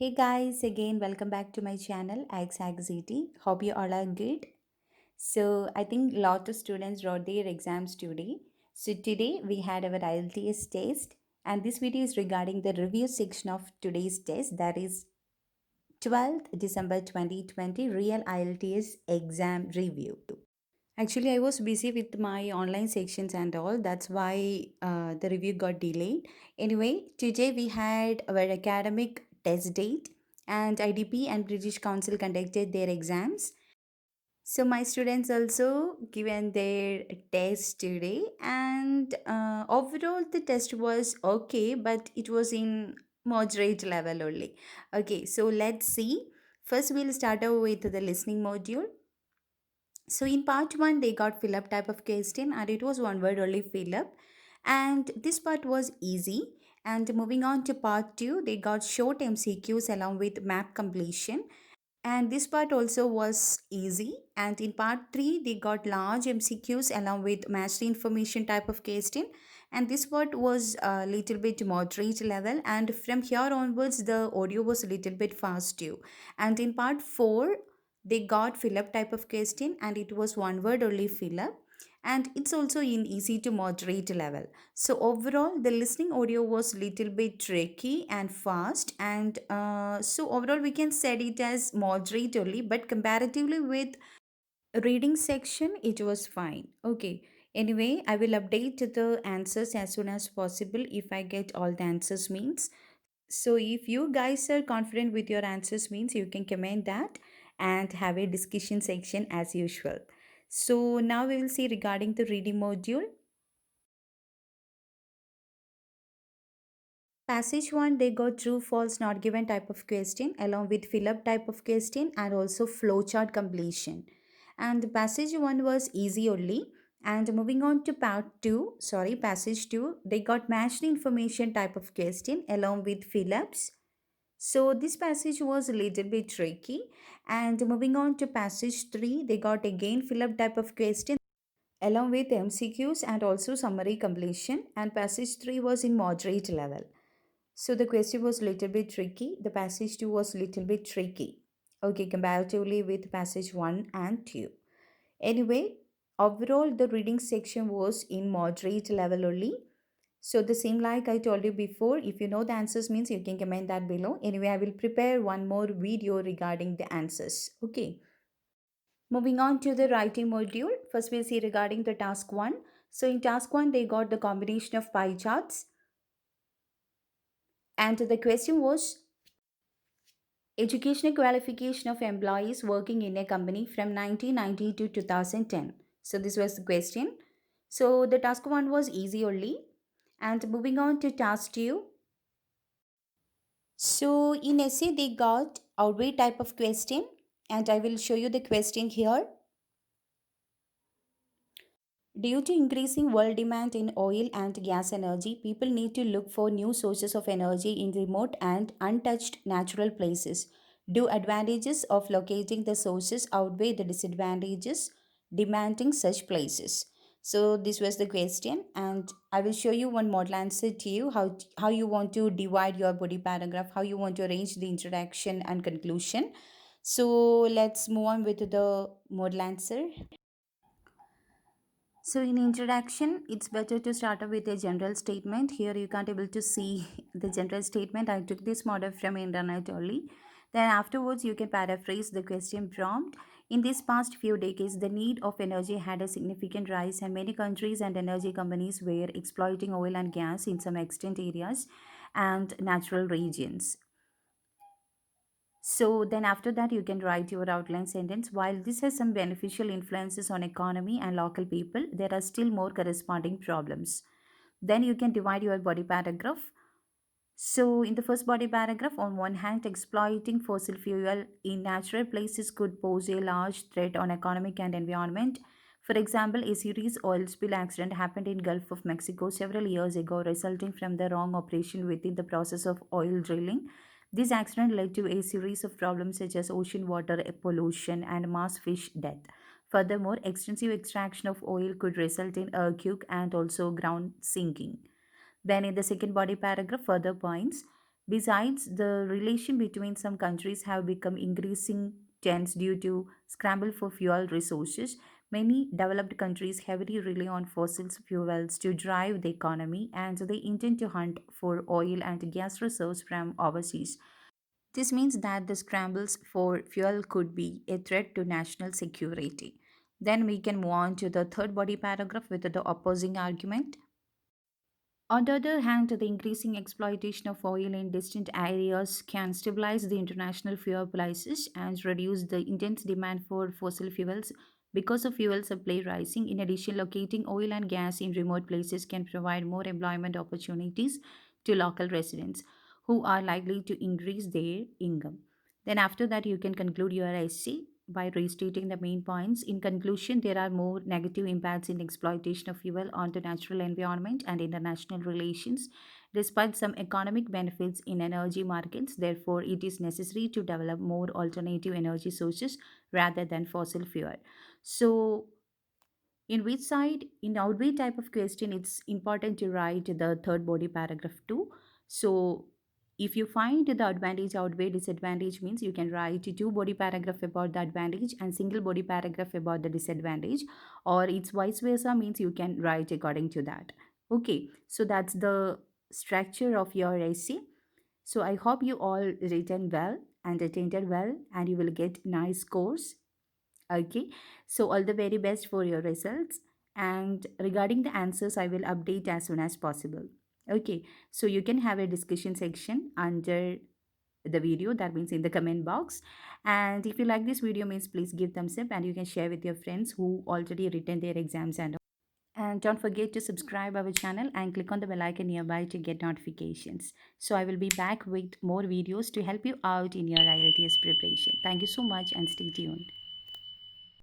Hey guys, again, welcome back to my channel, IXAXZT. Hope you all are good. So, I think lot of students wrote their exams today. So, today we had our IELTS test, and this video is regarding the review section of today's test, that is 12th December 2020 Real IELTS exam review. Actually, I was busy with my online sections and all. That's why the review got delayed. Anyway, today we had our academic test date, and IDP and British Council conducted their exams. So my students also given their test today, and overall the test was okay, but it was in moderate level only. Okay, so let's see. First, we'll start out with the listening module. So in part one, they got fill up type of question, and it was one word only fill up. And this part was easy. And moving on to part two, they got short MCQs along with map completion. And this part also was easy. And in part three, they got large MCQs along with matched information type of question. And this part was a little bit moderate level. And from here onwards, the audio was a little bit fast too. And in part four, they got fill up type of question, and it was one word only fill up. And it's also in easy to moderate level. So overall, the listening audio was little bit tricky and fast, and so overall we can set it as moderate only. But comparatively with reading section, it was fine. Okay. Anyway, I will update the answers as soon as possible if I get all the answers means. So if you guys are confident with your answers means you can comment that and have a discussion section as usual. So now we will see regarding the reading module. Passage 1, they got true, false, not given type of question along with fill up type of question and also flowchart completion. And passage 1 was easy only. And moving on to passage 2, they got matched information type of question along with fill ups. So this passage was a little bit tricky. And moving on to passage 3, they got again fill up type of question along with MCQs and also summary completion. And passage 3 was in moderate level. So the question was little bit tricky. The passage 2 was little bit tricky. Okay, comparatively with passage 1 and 2. Anyway, overall the reading section was in moderate level only. So the same like I told you before, if you know the answers means you can comment that below. Anyway, I will prepare one more video regarding the answers. Okay. Moving on to the writing module. First we'll see regarding the task 1. So in task 1 they got the combination of pie charts, and the question was educational qualification of employees working in a company from 1990 to 2010. So this was the question. So the task 1 was easy only. And moving on to task 2. So in essay they got outward type of question, and I will show you the question here. Due to increasing world demand in oil and gas energy, people need to look for new sources of energy in remote and untouched natural places. Do advantages of locating the sources outweigh the disadvantages demanding such places? So this was the question, and I will show you one model answer to you how you want to divide your body paragraph, how you want to arrange the introduction and conclusion. So let's move on with the model answer. So in introduction, it's better to start off with a general statement. Here you can't able to see the general statement. I took this model from internet only. Then afterwards, you can paraphrase the question prompt. In these past few decades, the need of energy had a significant rise, and many countries and energy companies were exploiting oil and gas in some extent areas and natural regions. So then after that you can write your outline sentence. While this has some beneficial influences on economy and local people, there are still more corresponding problems. Then you can divide your body paragraph. So in the first body paragraph, on one hand, exploiting fossil fuel in natural places could pose a large threat on economic and environment. For example, a serious oil spill accident happened in Gulf of Mexico several years ago, resulting from the wrong operation within the process of oil drilling. This accident led to a series of problems such as ocean water pollution and mass fish death. Furthermore, extensive extraction of oil could result in earthquake and also ground sinking. Then, in the second body paragraph, further points. Besides, the relation between some countries have become increasing tense due to scramble for fuel resources. Many developed countries heavily rely on fossil fuels to drive the economy, and they intend to hunt for oil and gas reserves from overseas. This means that the scrambles for fuel could be a threat to national security. Then we can move on to the third body paragraph with the opposing argument. On the other hand, the increasing exploitation of oil in distant areas can stabilize the international fuel prices and reduce the intense demand for fossil fuels because of fuel supply rising. In addition, locating oil and gas in remote places can provide more employment opportunities to local residents who are likely to increase their income. Then, after that, you can conclude your essay by restating the main points. In conclusion, there are more negative impacts in exploitation of fuel on the natural environment and international relations, despite some economic benefits in energy markets. Therefore, it is necessary to develop more alternative energy sources rather than fossil fuel. So, in which side, in outweigh type of question, it's important to write the third body paragraph too. So if you find the advantage outweigh disadvantage, means you can write two body paragraph about the advantage and single body paragraph about the disadvantage, or it's vice versa, means you can write according to that. Okay, so that's the structure of your essay. So I hope you all written well and attended well, and you will get nice scores. Okay, so all the very best for your results. And regarding the answers, I will update as soon as possible. Okay, so you can have a discussion section under the video, that means in the comment box. And if you like this video, means please give thumbs up, and you can share with your friends who already written their exams and don't forget to subscribe our channel and click on the bell icon nearby to get notifications. So I will be back with more videos to help you out in your IELTS preparation. Thank you so much and stay tuned.